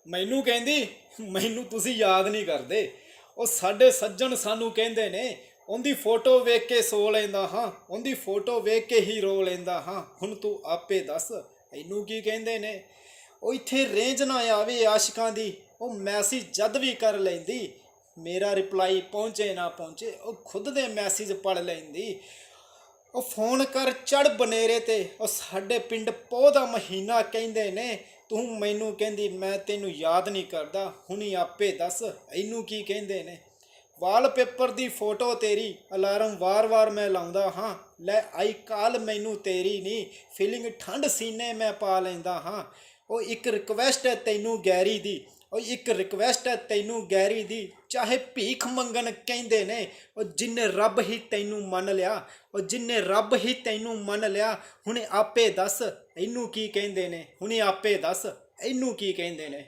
ਮੈਨੂੰ ਕਹਿੰਦੀ ਮੈਨੂੰ ਤੁਸੀਂ ਯਾਦ ਨਹੀਂ ਕਰਦੇ। ਉਹ ਸਾਡੇ ਸੱਜਣ ਸਾਨੂੰ ਕਹਿੰਦੇ ਨੇ ਉਹਦੀ ਫੋਟੋ ਵੇਖ ਕੇ ਸੋ ਲੈਂਦਾ ਹਾਂ, ਉਹਦੀ ਫੋਟੋ ਵੇਖ ਕੇ ਹੀ ਰੋ ਲੈਂਦਾ ਹਾਂ। ਹੁਣ ਤੂੰ ਆਪੇ ਦੱਸ ਇਹਨੂੰ ਕੀ ਕਹਿੰਦੇ ਨੇ। ਉਹ ਇੱਥੇ ਰੇਂਜ ਨਾ ਆਵੇ ਆਸ਼ਿਕਾਂ ਦੀ, ਉਹ ਮੈਸੇਜ ਜਦ ਵੀ ਕਰ ਲੈਂਦੀ। ਮੇਰਾ ਰਿਪਲਾਈ ਪਹੁੰਚੇ ਨਾ ਪਹੁੰਚੇ ਉਹ ਖੁਦ ਦੇ ਮੈਸੇਜ ਪੜ੍ਹ ਲੈਂਦੀ। ਉਹ ਫੋਨ ਕਰ ਚੜ ਬਨੇਰੇ ਤੇ, ਉਹ ਸਾਡੇ ਪਿੰਡ ਪੋਹ ਦਾ ਮਹੀਨਾ ਕਹਿੰਦੇ ਨੇ। ਤੂੰ ਮੈਨੂੰ ਕਹਿੰਦੀ ਮੈਂ ਤੈਨੂੰ ਯਾਦ ਨਹੀਂ ਕਰਦਾ। ਹੁਣੀ ਆਪੇ ਦੱਸ ਇਹਨੂੰ ਕੀ ਕਹਿੰਦੇ ਨੇ। ਵਾਲਪੇਪਰ ਦੀ ਫੋਟੋ ਤੇਰੀ ਅਲਾਰਮ ਵਾਰ-ਵਾਰ ਮੈਂ ਲਾਉਂਦਾ ਹਾਂ। ਲੈ ਆਈ ਕਾਲ ਮੈਨੂੰ ਤੇਰੀ ਨਹੀਂ, ਫੀਲਿੰਗ ਠੰਡ ਸੀਨੇ ਮੈਂ ਪਾ ਲੈਂਦਾ ਹਾਂ। ਉਹ ਇੱਕ ਰਿਕਵੈਸਟ ਹੈ ਤੈਨੂੰ ਗੈਰੀ ਦੀ, ਉਹ ਇੱਕ ਰਿਕਵੈਸਟ ਹੈ ਤੈਨੂੰ ਗੈਰੀ ਦੀ। ਚਾਹੇ ਭੀਖ ਮੰਗਣ ਕਹਿੰਦੇ ਨੇ, ਉਹ ਜਿੰਨੇ ਰੱਬ ਹੀ ਤੈਨੂੰ ਮੰਨ ਲਿਆ, ਉਹ ਜਿੰਨੇ ਰੱਬ ਹੀ ਤੈਨੂੰ ਮੰਨ ਲਿਆ। ਹੁਣੇ ਆਪੇ ਦੱਸ ਇਹਨੂੰ ਕੀ ਕਹਿੰਦੇ ਨੇ। ਹੁਣੇ ਆਪੇ ਦੱਸ ਇਹਨੂੰ ਕੀ ਕਹਿੰਦੇ ਨੇ।